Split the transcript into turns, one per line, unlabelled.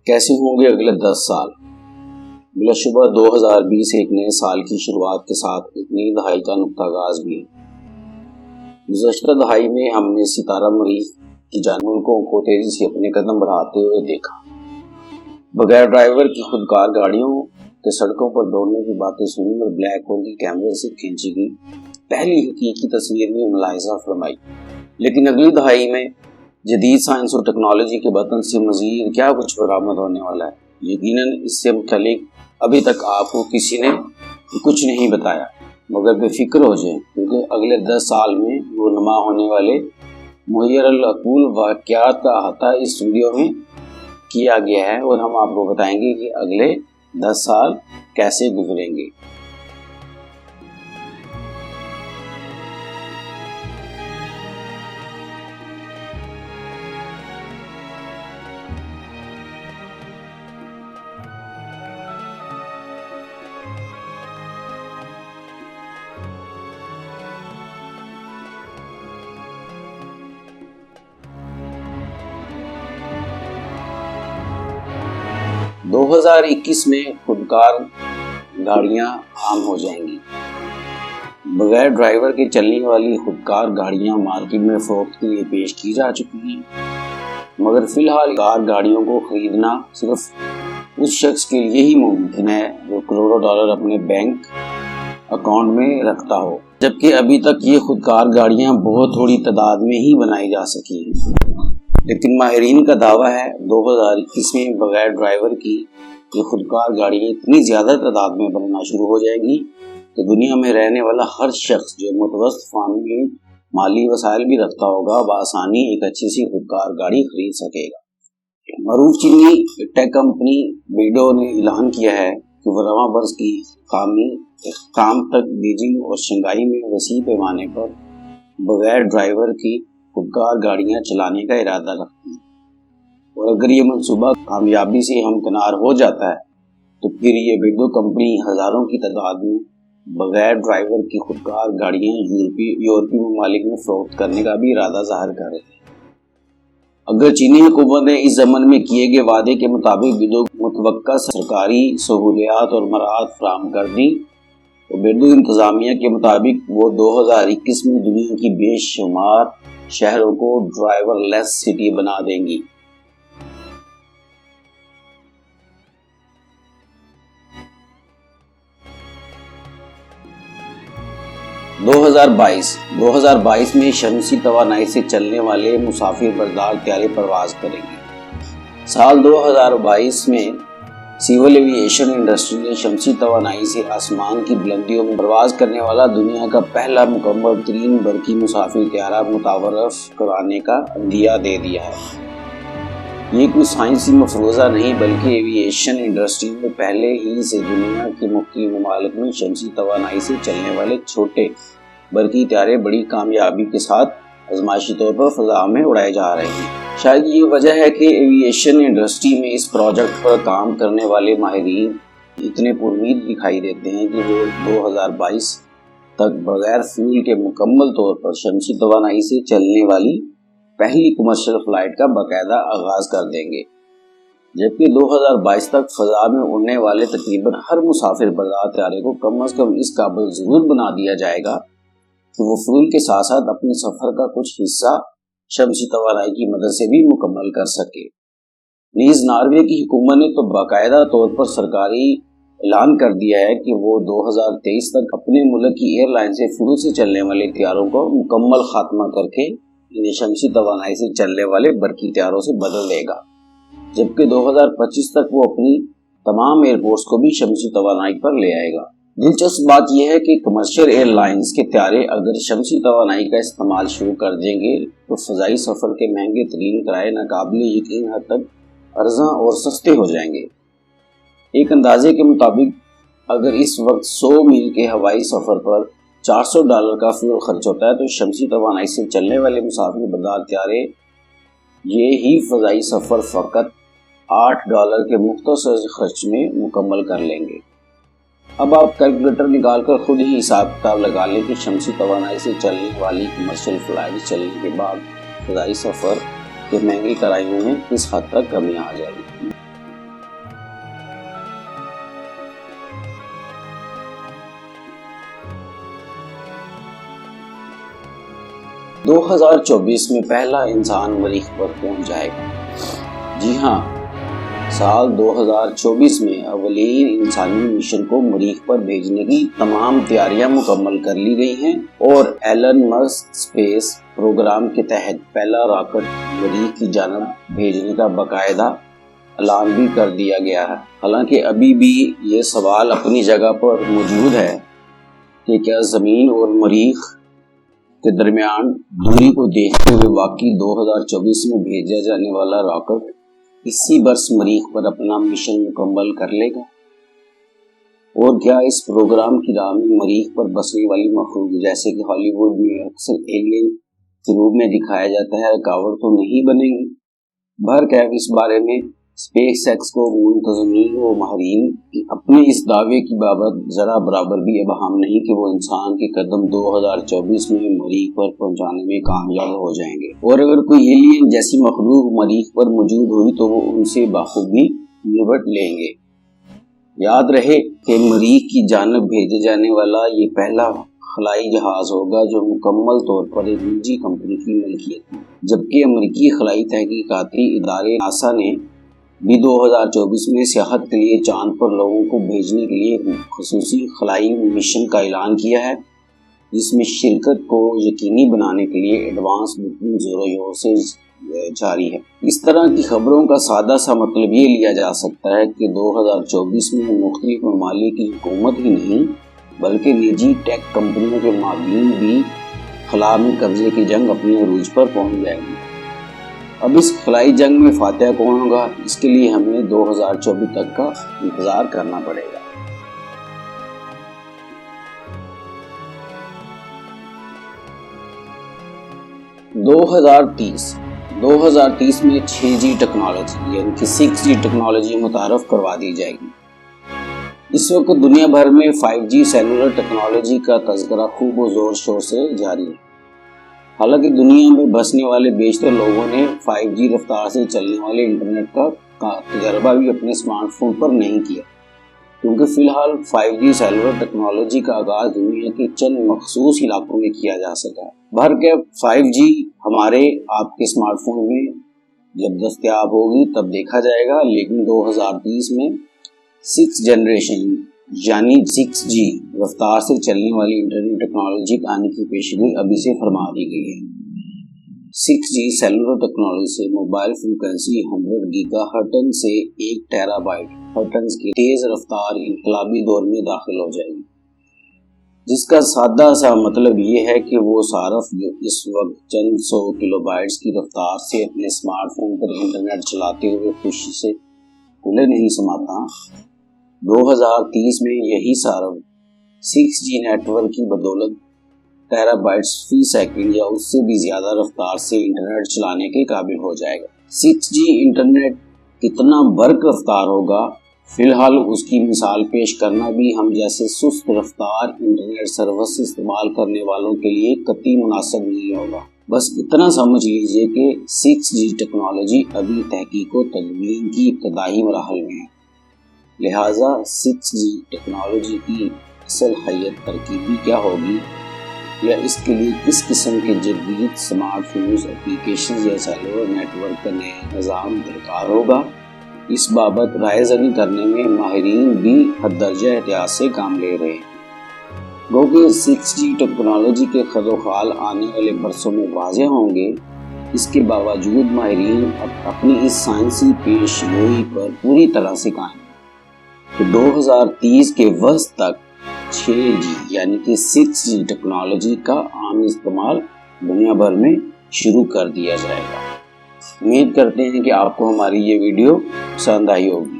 कैसे होंगे अगले 10 साल। बिलाशुबा 2020 एक नए साल की शुरुआत के साथ एक नई दहाई का नुक्तागाज भी है। गुज़श्ता दहाई में हमने सितारा मरीज की जान मुल्कों को तेजी से अपने कदम बढ़ाते हुए देखा। बगैर ड्राइवर की खुदकार गाड़ियों के सड़कों पर दौड़ने की बातें सुनी और ब्लैक होल की कैमरे से खींची गई पहली हकीकी तस्वीर में मुलाहिजा फरमाई। लेकिन अगली दहाई में जदीद साइंस और टेक्नोलॉजी के बतन से मजीद क्या कुछ बरामद होने वाला है, यकीनन इससे मुतालिक अभी तक आपको किसी ने कुछ नहीं बताया। मगर बेफिक्र हो जाए, क्योंकि अगले 10 साल में वो नमा होने वाले मुहैयरल अकूल वाक़यात का अहाता इस वीडियो में किया गया है और हम आपको बताएंगे कि अगले 10 साल कैसे गुजरेंगे। – 2021 में खुदकार गाड़ियां आम हो जाएंगी। बगैर ड्राइवर के चलने वाली खुदकार गाड़ियां मार्केट में फरोख्त के लिए पेश की जा चुकी हैं, मगर फिलहाल कार गाड़ियों को खरीदना सिर्फ उस शख्स के लिए ही मुमकिन है जो करोड़ों डॉलर अपने बैंक अकाउंट में रखता हो, जबकि अभी तक ये खुदकार गाड़ियां बहुत थोड़ी तादाद में ही बनाई जा सकी हैं। लेकिन माहिरीन का दावा है 2021 में बगैर ड्राइवर की ये खुदकार गाड़ियाँ इतनी ज़्यादा तादाद में बनना शुरू हो जाएगी कि दुनिया में रहने वाला हर शख्स जो मुतवस्सित फ़ाहमी माली वसाइल भी रखता होगा बआसानी एक अच्छी सी खुदकार गाड़ी खरीद सकेगा। मरूफ चीनी टेक कंपनी बिल्डो ने ऐलान किया है कि वो रवां बरस की काम तक बीजिंग और शंघाई में वसी पैमाने पर बगैर ड्राइवर की खुदकार गाड़ियां चलाने का इरादा रखती है, और अगर ये मंसूबा कामयाबी से हमकिनार हो जाता है तो फिर ये बिल्डो कंपनी हज़ारों की तादाद में बगैर ड्राइवर की खुदकार गाड़ियां यूरोपीय ममालिक में फरोख्त करने का भी इरादा जाहिर कर रही है। अगर चीनी हुकूमत ने इस ज़मन में किए गए वादे के मुताबिक बिल्डो मुतवक्का सरकारी सहूलियात और मराहत फराहम कर दी तो बिल्डो इंतज़ामिया के मुताबिक वो 2021 में दुनिया की बेशुमार शहरों को ड्राइवर लेस सिटी बना देंगी। दो हजार बाईस में शमसी तवानाई से चलने वाले मुसाफिर बरदार त्यारे परवाज करेंगे। साल 2022 में सिविल एविएशन इंडस्ट्री ने शमसी तवानाई से आसमान की बुलंदियों में परवाज करने वाला दुनिया का पहला मुकम्मल तरीन बरकी मुसाफिर त्यारा मुतावरफ कराने का अंदिया दे दिया है। ये कोई साइंसी मफरूज़ा नहीं बल्कि एविएशन इंडस्ट्री में पहले ही से दुनिया के मुख्तलिफ ममालिक में शमसी तवानाई से चलने वाले छोटे बरकी त्यारे बड़ी कामयाबी के साथ आजमाइशी तौर पर फ़ज़ा में उड़ाए जा रहे हैं। शायद ये वजह है कि एविएशन इंडस्ट्री में इस प्रोजेक्ट पर काम करने वाले माहिरीन इतने पुरुमीद दिखाई देते हैं कि वो 2022 तक बगैर फ्यूल के मुकम्मल तौर पर शमसी तवानाई से चलने वाली पहली कमर्शियल फ्लाइट का बाकायदा आगाज कर देंगे, जबकि 2022 तक फ़ज़ा में उड़ने वाले तकरीबन हर मुसाफिर बरदार त्यारे को कम अज़ कम इस काबिल ज़रूर बना दिया जाएगा कि वो फ्यूल के साथ साथ अपने सफ़र का कुछ हिस्सा शमसी तवानाई की मदद से भी मुकम्मल कर सके। नीज़ नॉर्वे की हुकूमत ने तो बाकायदा तौर पर सरकारी ऐलान कर दिया है कि वो 2023 तक अपने मुल्क की एयरलाइन से फ्यूल से चलने वाले त्यारों को मुकम्मल खात्मा करके इन्हें शमसी तवानाई से चलने वाले बरकी त्यारों से बदल देगा, जबकि 2025 तक वो अपनी तमाम एयरपोर्ट्स को भी शमसी तवानाई पर ले आएगा। दिलचस्प बात यह है कि कमर्शियल एयरलाइंस के त्यारे अगर शमसी तवानाई का इस्तेमाल शुरू कर देंगे तो फ़ज़ाई सफ़र के महंगे तरीन किराए नाकाबिले यकीन हद तक अर्ज़ा और सस्ते हो जाएंगे। एक अंदाजे के मुताबिक अगर इस वक्त 100 मील के हवाई सफ़र पर $400 का फ्यूल खर्च होता है तो शमसी तवानाई से चलने वाले मुसाफिर बरदार त्यारे ये ही फ़ज़ाई सफ़र फ़कत $8 के मुख्तसर खर्च में मुकम्मल कर लेंगे। अब आप कैलकुलेटर निकाल कर खुद ही हिसाब किताब लगा लें कि शमसी तवानाई से चलने वाली कमर्शियल फ्लाइट चलने के बाद फ़ज़ाई सफ़र के महंगे किरायों में किस हद तक कमी आ जाएगी। 2024 میں پہلا انسان مریخ پر پہنچ جائے گا۔ جی ہاں، سال 2024 میں اولین انسانی مشن کو مریخ پر بھیجنے کی تمام تیاریاں مکمل کر لی گئی ہیں اور ایلن مسک اسپیس پروگرام کے تحت پہلا راکٹ مریخ کی جانب بھیجنے کا باقاعدہ اعلان بھی کر دیا گیا ہے۔ حالانکہ ابھی بھی یہ سوال اپنی جگہ پر موجود ہے کہ کیا زمین اور مریخ کے درمیان دوری کو دیکھتے ہوئے واقعی 2024 میں بھیجا جانے والا راکٹ اسی برس مریخ پر اپنا مشن مکمل کر لے گا، اور کیا اس پروگرام کی راہ میں مریخ پر بسنے والی مخلوق جیسے کہ ہالی ووڈ میں اکثر ایلین کے روپ میں دکھایا جاتا ہے رکاوٹ تو نہیں بنے گی؟ بہرکیف اس بارے میں اسپیس ایکس کو منتظمین و ماہرین اپنے اس دعوے کی بابت ذرا برابر بھی ابہام نہیں کہ وہ انسان کے قدم 2024 میں مریخ پر پہنچانے میں کامیاب ہو جائیں گے، اور اگر کوئی ایلین جیسی مخلوق مریخ پر موجود ہوئی تو وہ ان سے بخوبی نبٹ لیں گے۔ یاد رہے کہ مریخ کی جانب بھیجے جانے والا یہ پہلا خلائی جہاز ہوگا جو مکمل طور پر ایک نجی کمپنی کی ملکیت ہے، جبکہ امریکی خلائی تحقیقاتی ادارے ناسا نے بھی 2024 میں سیاحت کے لیے چاند پر لوگوں کو بھیجنے کے لیے خصوصی خلائی مشن کا اعلان کیا ہے، جس میں شرکت کو یقینی بنانے کے لیے ایڈوانس بکنگ زور و شور سے جاری ہے۔ اس طرح کی خبروں کا سادہ سا مطلب یہ لیا جا سکتا ہے کہ 2024 میں مختلف ممالک کی حکومت ہی نہیں بلکہ نجی ٹیک کمپنیوں کے مابین بھی خلا میں قبضے کی جنگ اپنے عروج پر پہنچ جائے گی۔ اب اس خلائی جنگ میں فاتح کون ہوگا، اس کے لیے ہمیں 2024 تک کا انتظار کرنا پڑے گا۔ دو ہزار تیس میں 6G ٹیکنالوجی یعنی کہ 6G ٹیکنالوجی متعارف کروا دی جائے گی۔ اس وقت دنیا بھر میں 5G سیلولر ٹیکنالوجی کا تذکرہ خوب و زور شور سے جاری ہے۔ حالانکہ دنیا میں بسنے والے بیشتر لوگوں نے 5G رفتار سے چلنے والے انٹرنیٹ کا تجربہ بھی اپنے اسمارٹ فون پر نہیں کیا، کیونکہ فی الحال 5G سیلولر ٹیکنالوجی کا آغاز دنیا کے چند مخصوص علاقوں میں کیا جا سکا ہے۔ بہرکیف 5G ہمارے آپ کے اسمارٹ فون میں جب دستیاب ہوگی تب دیکھا جائے گا، لیکن 2030 میں 6 جنریشن یعنی 6G رفتار سے چلنے والی انٹرنیٹ ٹیکنالوجی آنے کی پیشگوئی ابھی سے فرما دی گئی ہے۔ 6G سیلولر ٹیکنالوجی سے موبائل فریکوینسی 100 گیگا ہرٹز سے 1 ٹیرا بائٹ ہرٹز کی تیز رفتار انقلابی دور میں داخل ہو جائے گی، جس کا سادہ سا مطلب یہ ہے کہ وہ صارف جو اس وقت چند 100 کلو بائٹس کی رفتار سے اپنے اسمارٹ فون پر انٹرنیٹ چلاتے ہوئے خوشی سے کھلے نہیں سماتا، 2030 میں یہی صارف 6G نیٹ ورک کی بدولت ٹیرا بائٹس فی سیکنڈ یا اس سے بھی زیادہ رفتار سے انٹرنیٹ چلانے کے قابل ہو جائے گا۔ 6G انٹرنیٹ کتنا برق رفتار ہوگا، فی الحال اس کی مثال پیش کرنا بھی ہم جیسے سست رفتار انٹرنیٹ سروس استعمال کرنے والوں کے لیے قطعی مناسب نہیں ہوگا۔ بس اتنا سمجھ لیجئے کہ 6G ٹیکنالوجی ابھی تحقیق و تدوین کی ابتدائی مراحل میں ہے، لہٰذا 6G ٹیکنالوجی کی اصل حیت ترکیبی کیا ہوگی یا اس کے لیے کس قسم کے جدید اسمارٹ فونز اپلیکیشنز یا سیلولر نیٹ ورک کا نیا نظام درکار ہوگا، اس بابت رائے زنی کرنے میں ماہرین بھی حد درجہ احتیاط سے کام لے رہے ہیں۔ گو کہ 6G ٹیکنالوجی کے خد و خال آنے والے برسوں میں واضح ہوں گے، اس کے باوجود ماہرین اپنی اس سائنسی پیش گوئی پر پوری طرح سے قائم ہیں کہ 2030 کے وسط تک 6G یعنی کہ 6G ٹیکنالوجی کا عام استعمال دنیا بھر میں شروع کر دیا جائے گا۔ امید کرتے ہیں کہ آپ کو ہماری یہ ویڈیو پسند آئی ہوگی۔